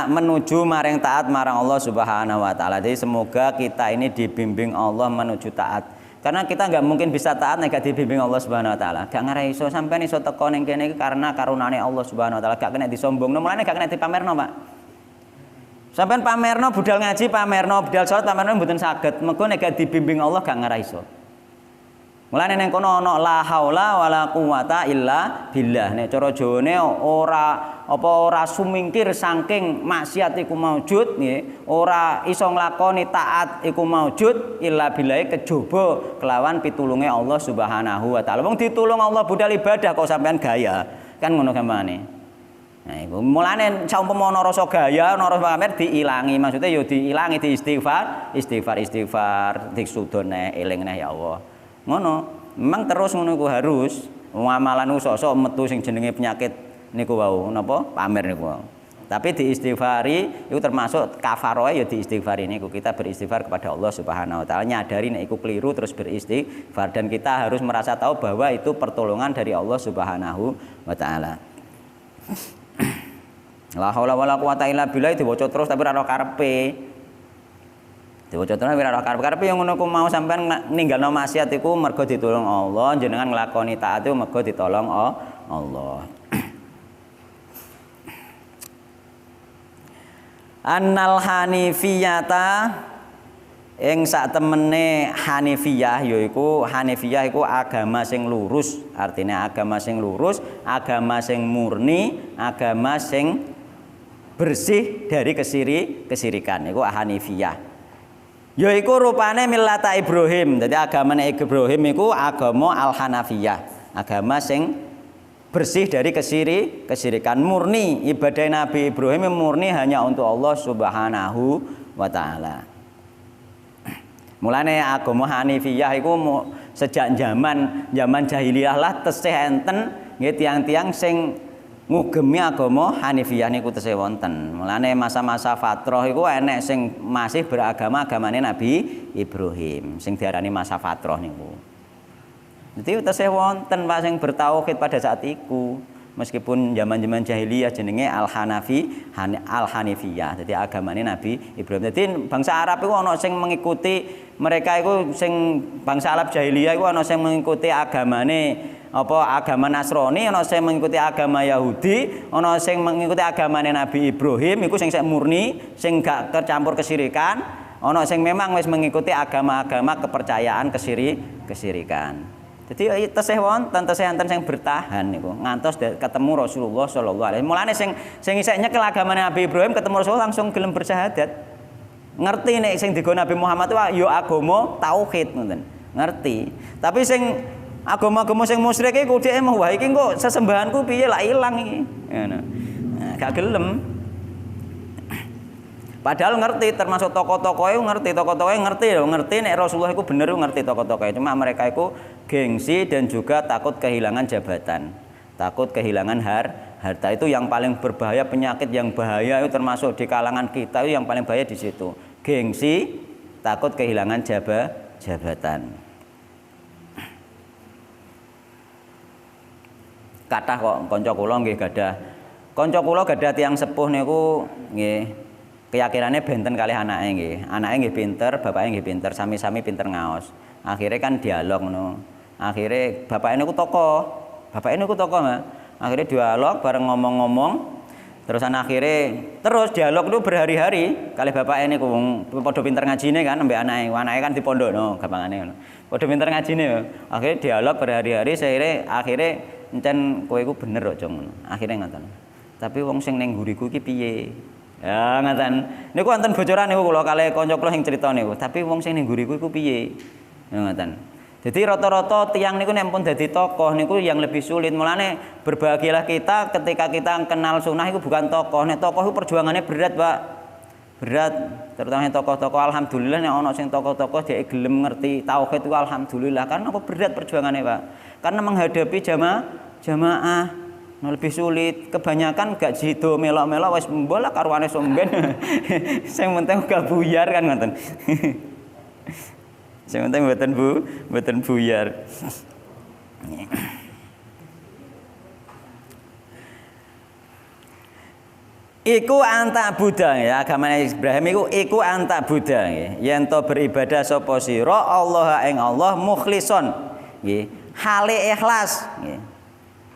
menuju maring taat marang Allah Subhanahu wa taala. Jadi semoga kita ini dibimbing Allah menuju taat. Karena kita nggak mungkin bisa taat nek gak dibimbing Allah Subhanahu wa taala. Gak ngarai iso sampean iso teko ning kene iki karena karunane Allah Subhanahu wa taala. Gak kena disombongno, mulane gak kena dipamerno, Pak. Sampeyan pamerno budal ngaji, pamerno budal salat, pamerno mboten saged. Mergo nek gak dibimbing Allah gak ngarah iso. Mulane ning kono ana la haula wala quwata illa billah. Nek cara Jawane ora sumingkir saking maksiat iku maujud nggih, ora iso nglakoni taat iku maujud illa billah kejaba kelawan pitulunge Allah Subhanahu wa taala. Wong ditulung Allah budal ibadah kok sampean gaya. Kan ngono gampangane. Nah, iku mulane saumpama ana rasa gaya, ana rasa pamer diilangi. Maksudnya ya diilangi di istighfar, disudone eling neh ya Allah. Ngono. Memang terus ngono iku harus amalan sok-sok metu sing jenenge penyakit niku wau napa? Pamer niku wau. Tapi diistighfari itu termasuk kafaroh ya diistighfari niku. Kita beristighfar kepada Allah Subhanahu wa taala, nyadari nek iku keliru terus beristighfar dan kita harus merasa tahu bahwa itu pertolongan dari Allah Subhanahu wa taala. La haula wala quwata illa billah diwaca terus tapi ora karepe. Diwaca terus ora karepe yang ngono ku mau sampean ninggalno maksiat iku mergo ditulung Allah, jenengan nglakoni taat iku mergo ditolong Allah. Annal hanifiyata ing sak temene Hanifiyah yaiku Hanifiyah iku agama sing lurus, artinya agama sing lurus, agama sing murni, agama sing bersih dari kesirikan iku Hanifiyah. Yaiku rupane millata Ibrahim. Dadi agamane Ibrahim iku agama Al-Hanafiyah, agama sing bersih dari kesirikan, murni. Ibadah Nabi Ibrahim murni hanya untuk Allah Subhanahu wa taala. Mulane agama Hanifiyah iku sejak zaman jahiliyah lah tesih enten nggih tiyang-tiyang sing ngugemi agama Hanifiyah niku tesih wonten. Mulane masa-masa fatrah iku enek sing masih beragama agamane Nabi Ibrahim sing diarani masa fatrah niku. Dadi tesih wonten Pak sing bertauhid pada saat iku. Meskipun zaman-zaman jahiliyah jenenge Al-Hanifiyah. Jadi agamane Nabi Ibrahim. Jadi bangsa Arab iku ana sing mengikuti mereka iku sing bangsa Arab jahiliyah iku ana sing mengikuti agamane agama Nasrani, ana sing mengikuti agama Yahudi, ana sing mengikuti agamane Nabi Ibrahim iku sing murni, sing gak tercampur kesirikan, ana sing memang wis mengikuti agama-agama kepercayaan kesirikan. Jadi tesih wonten enten sing bertahan niku ngantos ketemu Rasulullah sallallahu alaihi wasallam. Mulane sing isih nyekel agamane Nabi Ibrahim ketemu Rasulullah langsung gelem bersyahadat. Ngerti nek sing digo Nabi Muhammad itu ya agama tauhid ngoten. Ngerti. Tapi sing agama-agama sing musyrik iku dhek mah wah iki kok sesembahanku piye lak ilang iki. Ngono. Nah, gak gelem. Padahal ngerti termasuk tokoh-tokohe ngerti nek Rasulullah iku bener ngerti tokoh-tokohe. Cuma mereka iku gengsi dan juga takut kehilangan jabatan. Takut kehilangan harta itu yang paling berbahaya, penyakit yang bahaya itu termasuk di kalangan kita itu yang paling bahaya di situ. Gengsi, takut kehilangan jabatan. Kathah kok kanca kula nggih gadah. Kanca kula gadah tiyang sepuh niku nggih keyakinannya benten kalih anake nggih. Anake nggih pinter, bapake nggih pinter, sami-sami pinter ngaos. Akhirnya kan dialog ngono. Akhirnya bapake niku tokoh. Bapake niku tokoh, Mas. Akhirnya dialog bareng ngomong-ngomong. Terus dialog itu berhari-hari kalih bapake niku wong padha pinter ngajine kan ambek anake. Anake kan di pondokno gampangane ngono. Padha pinter ngajine. Akhirnya dialog berhari-hari akhirnya encen kowe iku bener kok, Jong. Akhirnya ngoten. Tapi wong sing ning nguriku iki piye? Ya ngaten. Niku wonten bocoran niku kula kalih kanca kula sing crita niku. Tapi wong sing ning nguriku iku piye? Ya ngaten. Jadi rata-rata tiyang niku nek pun dadi tokoh niku yang lebih sulit. Mulane berbahagialah kita ketika kita kenal sunnah iku bukan tokoh. Nek tokoh iku perjuangannya berat, Pak. Berat. Terutama tokoh-tokoh alhamdulillah nek ana sing tokoh-tokoh dhek gelem ngerti tauhid iku alhamdulillah. Karena apa berat perjuangannya, Pak? Karena menghadapi jamaah lebih sulit. Kebanyakan gak jido melok-melok wis mbola karuane somben. Sing penting gak buyar kan ngoten. Sing penting mboten buyar. Iku anta Buddha ya, agama Ibrahim iku anta Buddha nggih. Yen to beribadah sapa sira Allah ing Allah mukhlison nggih. Hale ikhlas nggih.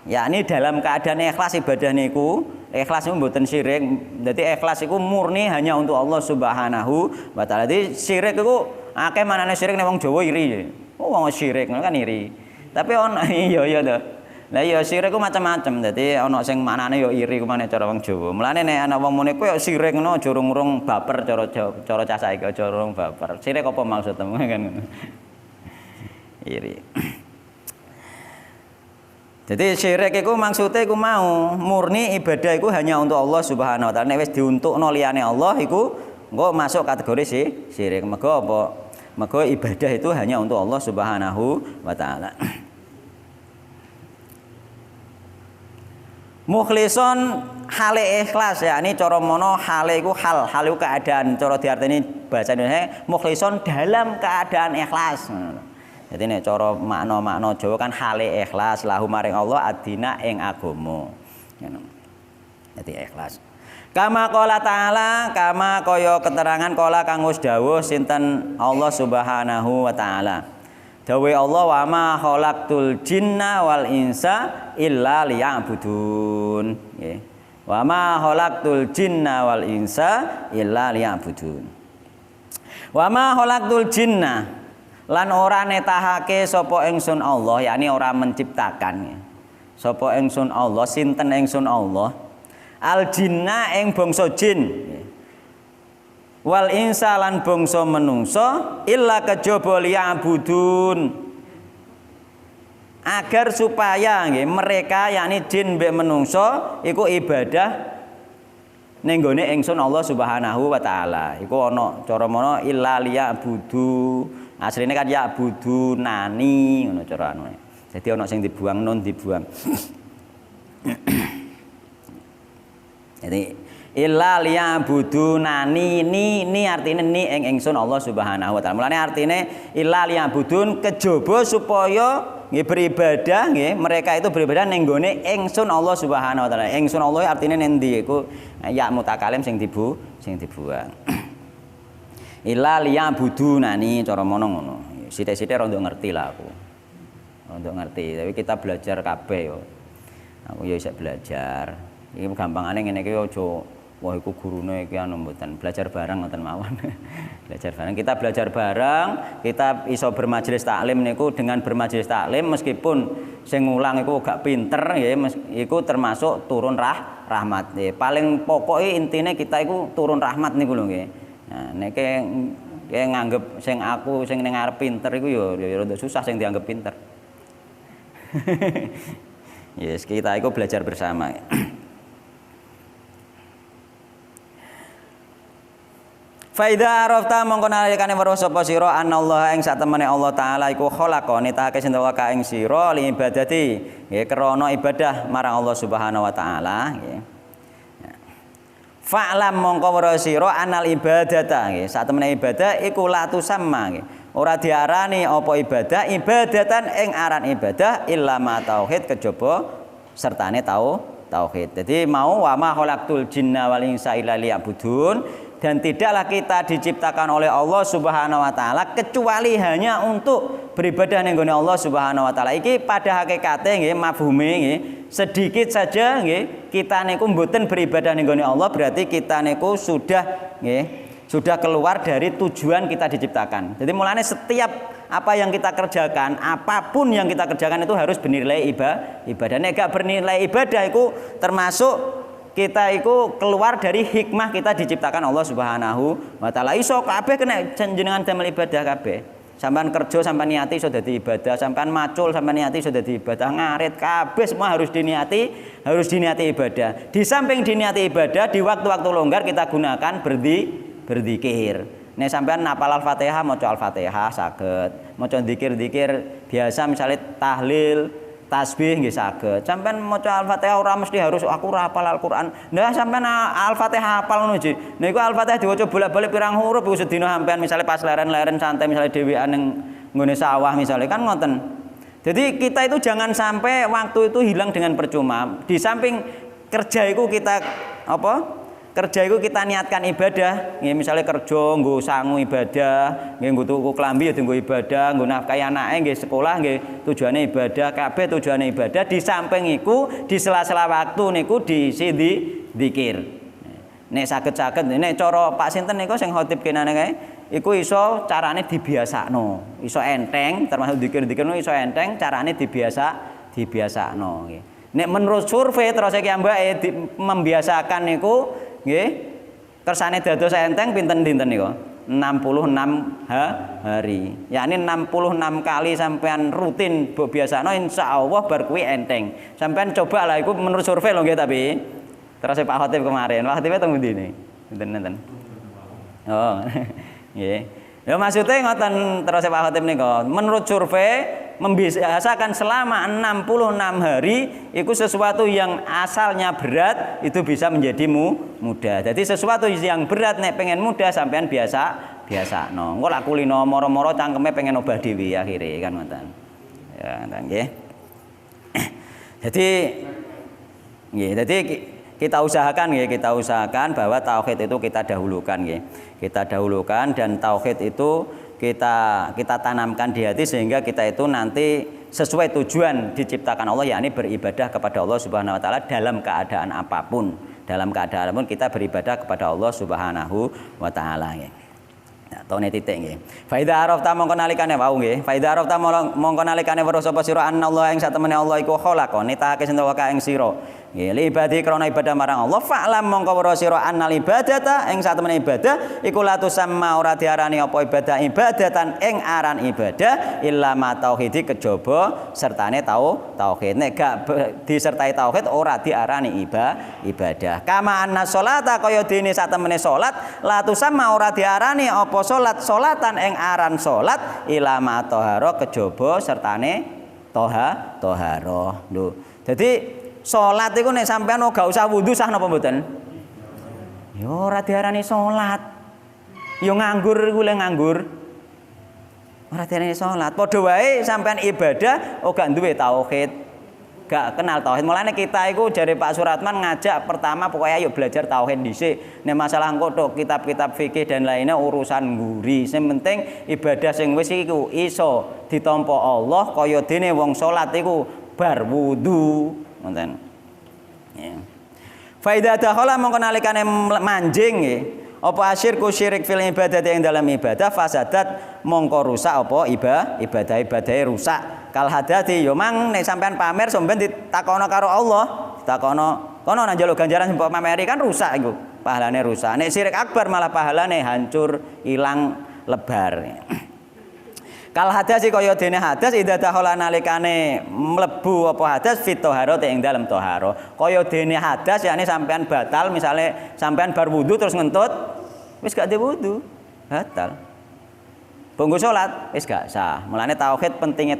Yakni dalam keadaan ikhlas ibadah niku ikhlas itu mboten syirik. Dadi ikhlas iku murni hanya untuk Allah Subhanahu wa taala. Dadi syirik iku akeh manane syirik nek wong Jawa iri. Oh wong syirik kan iri. Tapi ono iya to. Lah iya syirik ku macam-macam. Dadi ana sing maknane ya iri ku maneh cara wong Jawa. Mulane nek ana wong muni kowe syirik ngono aja urung baper cara cah saiki aja urung baper. Syirik apa maksudmu kan ngono. Iri. Jadi syirik iku maksudnya iku mau murni ibadah iku hanya untuk Allah Subhanahu wa taala. Nek wis diuntukno liyane Allah iku engko masuk kategori syirik. Mergo apa? Mergo ibadah itu hanya untuk Allah Subhanahu wa taala. Mukhlison hale ikhlas ya. Ini cara mono hale iku hal iku keadaan. Cara diarteni bahasa Indonesia mukhlison dalam keadaan ikhlas. Jadi nek cara makna-makna Jawa kan hale ikhlas lahu maring Allah adina ing agama. Jadi ikhlas. Kama qala ta'ala, kama kaya keterangan qala kang wis dawuh sinten Allah Subhanahu wa taala. Dawuh Allah wa ma khalaqtul jinna wal insa illa liya'budun. Nggih. Wa ma khalaqtul jinna wal insa illa liya'budun. Wa ma khalaqtul jinna lan ora netahake sapa ingsun Allah, yakni ora menciptakan. Sapa ingsun Allah, sinten ingsun Allah? Al jinna ing bangsa jin. Wal insa lan bangsa menungso illa kejaba liya'budun. Agar supaya nggih mereka yakni jin mbek menungso iku ibadah ning gone ingsun Allah Subhanahu wa taala. Iku ana cara mono illa liya'budu. Asline kan ya budu nani ngono cara anune. Dadi ana sing dibuang nun dibuang. Jadi illa liyabudu nani ni artine ni ing ingsun Allah Subhanahu wa taala. Mulane artine illa liyabudun kejaba supaya nggih beribadah nggih mereka itu beribadah ning gone ingsun Allah Subhanahu wa taala. Ingsun Allah artine ning ndi iku ya mutakalim sing dibuang. Illa liyabudunani cara mono ngono. Sithik-sithik rada ngerti lah aku. Rada ngerti, tapi kita belajar kabeh yo. Aku yo isih belajar. Iki gampangane ngene iki aja wah iku gurune iki anu mboten. Belajar bareng ngoten mawon. Belajar bareng. Kita belajar bareng, kita iso bermajelis taklim niku dengan bermajelis taklim meskipun sing ngulang iku gak pinter ya iku termasuk turun rahmat. Paling pokoke intine kita iku turun rahmat niku lho nggih. Nah, nek nganggep sing aku sing ning arep pinter iku ya rada susah sing dianggep pinter. Yes, kita iku belajar bersama. Faida arafta mongko nalikane weruh sapa sira anallaha ing satemene Allah taala iku khalaqone take sing ka ing sira li ibadati nggih krana ibadah marang Allah Subhanahu wa taala nggih. Fa'lam mongko weruh sira anal ibadata nggih satemene ibadah iku la tusamma nggih ora diarani apa ibadah ibadatan ing aran ibadah illa ma tauhid kejaba sertane tauhid. Jadi mau wa ma khalaqtul jinna wal insa illa liya'budun dan tidaklah kita diciptakan oleh Allah Subhanahu wa taala kecuali hanya untuk beribadah ning gone Allah Subhanahu wa taala. Iki pada hakikate nggih mafhume nggih sedikit saja nggih kita niku mboten beribadah ning gone Allah berarti kita niku sudah keluar dari tujuan kita diciptakan. Jadi mulane setiap apa yang kita kerjakan, apapun yang kita kerjakan itu harus bernilai ibadah. Nek gak bernilai ibadah itu termasuk kita itu keluar dari hikmah kita diciptakan Allah Subhanahu wa taala. Iso kabeh kena jenengan damel ibadah kabeh. Sampean kerja sampean niati iso dadi ibadah, sampean macul sampean niati iso dadi ibadah, ngarit kabeh semua harus diniati ibadah. Di samping diniati ibadah, di waktu-waktu longgar kita gunakan berzikir. Nek sampean nafal Al-Fatihah maca Al-Fatihah saged, maca zikir-zikir biasa misalnya tahlil, tasbih nggih saged. Sampeyan maca Al-Fatihah ora mesti harus aku ora hafal Al-Qur'an. Nah sampeyan Al-Fatihah hafal ngono ji. Niku Al-Fatihah diwaca bolak-balik pirang huruf iku sedina sampeyan misale pas leren-leren santai misale dhewean ning nggone sawah misale kan ngoten. Jadi kita itu jangan sampai waktu itu hilang dengan percuma. Di samping kerja itu kita apa? kerja itu kita niatkan ibadah, nggih misale kerja nggo sangu ibadah, nggih nggo tuku klambi ya dienggo ibadah, nggo nafkahi anake nggih sekolah nggih tujuane ibadah, kabeh tujuane ibadah. Di samping iku di sela-sela waktu niku diisi zikir. Nek saged-saged nek cara Pak sinten niku sing khotib kenane kae iku iso carane dibiasakno. Iso enteng termasuk zikir-zikir niku iso enteng carane dibiasakno nggih. Nek menurut survei terus iki ambake membiasakan niku nggih kersane dados enteng pinten dinten niku 66 hari. Yakni 66 kali sampean rutin mbok biasano insyaallah bar kuwi enteng. Sampean coba lah iku menurut survei lho nggih tapi terus Pak Khatib kemarin. Pak Khatib teng pundi ne? Pinten-pinten. Oh. Nggih. Ya maksudnya ngoten terus Pak Khatib niku menurut survei membiasakan selama 66 hari itu sesuatu yang asalnya berat itu bisa menjadi mudah. Jadi sesuatu yang berat nek pengen mudah sampean biasa no. Engko lak kulino moro-moro cangkeme pengen obah dhewe akhire kan ngoten. Ya ngoten nggih. Jadi kita usahakan bahwa tauhid itu kita dahulukan nggih. Kita dahulukan dan tauhid itu kita tanamkan di hati sehingga kita itu nanti sesuai tujuan diciptakan Allah, yakni beribadah kepada Allah Subhanahu wa taala dalam keadaan apapun. Dalam keadaan apapun kita beribadah kepada Allah Subhanahu wa taala nggih. Nah, tone titik nggih. Fa idza arafta mongko nalikane wau nggih. Fa idza arafta mongko nalikane weruh sapa sira anallah ing satemene Allah iku khalaqa nitahake sing ka ing sira. Nggih, li ibadi krana ibadah marang Allah fa'lam mongko weruh sira annal ibadata ing satemene ibadah iku la tusamma ora diarani apa ibadah ibadatan ing aran ibadah illa ma tauhidi kejaba sertane tauhid. Nek gak disertai tauhid ora diarani ibadah. Kama anna sholata kaya dene satemene salat la tusamma ora diarani apa salatan ing aran salat illa ma tahara kejaba sertane toharoh. Lho. Dadi salat iku nek sampean gak usah wudu sah napa mboten? Ya ora diarani salat. Ya nganggur iku le nganggur. Ora diarani salat. Padha wae sampean ibadah gak duwe tauhid. Gak kenal tauhid. Mulane kita iku jare Pak Suratman ngajak pertama pokoknya ayo belajar tauhid dhisik. Nek masalah engko tok kitab-kitab fikih dan lainnya urusan nguri. Sing penting ibadah sing wis iku iso ditampa Allah kaya dene wong salat iku bar wudu. Ngoten. Ya. Fa idza dakhala mongko nalikane manjing nggih. Apa asyirku syirik fil ibadah ing dalam ibadah fasadat mongko rusak apa ibadah rusak. Kal hadati yo mang nek sampean pamer sampean ditakono karo Allah, ditakono kono nang njaluk ganjaran mbok pameri kan rusak iku. Pahalane rusak. Nek syirik akbar malah pahalane hancur, ilang, lebar. Kal hadas kaya dene hadas idza dakhala nalikane mlebu apa hadas fit taharah ing dalem taharah. Kaya dene hadas yakni sampean batal misale sampean bar wudu terus ngentut wis gak de wudu, batal. Bonggo salat wis gak sah. Mulane tauhid pentingnya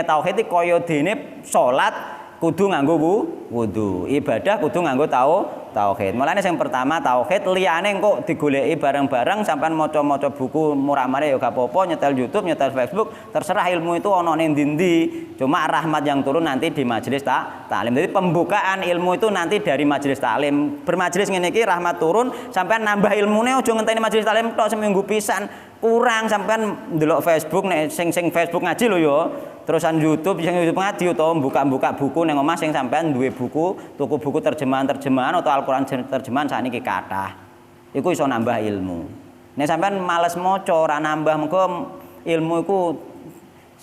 tauhid iki kaya dene salat kudu nganggo wudu. Ibadah kudu nganggo tauhid. Mulane sing pertama tauhid liyane engko digoleki bareng-bareng sampean maca-maca buku murah-mare ya gak apa-apa, nyetel YouTube, nyetel Facebook, terserah ilmu itu ana ning ndi-ndi. Cuma rahmat yang turun nanti di majelis taklim. Jadi pembukaan ilmu itu nanti dari majelis taklim. Bermajelis ngene iki rahmat turun, sampean nambah ilmune aja ngenteni majelis taklim tok seminggu pisan. Kurang sampean ndelok Facebook nek sing Facebook ngaji lho ya. Terusan YouTube ngaji utawa buka-buka buku ning omah sing sampean duwe buku, tuku buku terjemahan atau Al-Qur'an terjemahan sakniki kathah. Iku iso nambah ilmu. Nek sampean males maca ora nambah mengko ilmu iku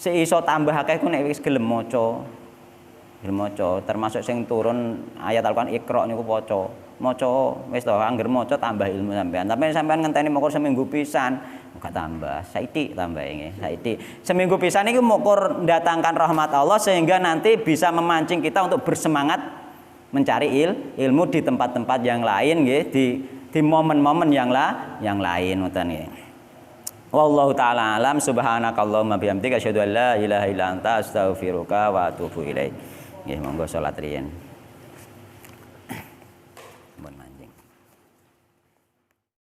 iso tambah akeh ku nek wis gelem maca. Gelem maca termasuk sing turun ayat Al-Qur'an Iqra niku waca. Maca wis to angger maca tambah ilmu sampean. Tapi sampean ngenteni mokor seminggu pisan gak tambah, saiki tambah nggih, saiki. Seminggu pisan iki mukur mendatangkan rahmat Allah sehingga nanti bisa memancing kita untuk bersemangat mencari ilmu di tempat-tempat yang lain nggih, di momen-momen yang lain ngoten nggih. Wallahu taala alam subhanakallahumma bihamdika asyhadu an la ilaha illa anta astaghfiruka wa atubu ilaik. Nggih, monggo salat riyen. Mun manjing.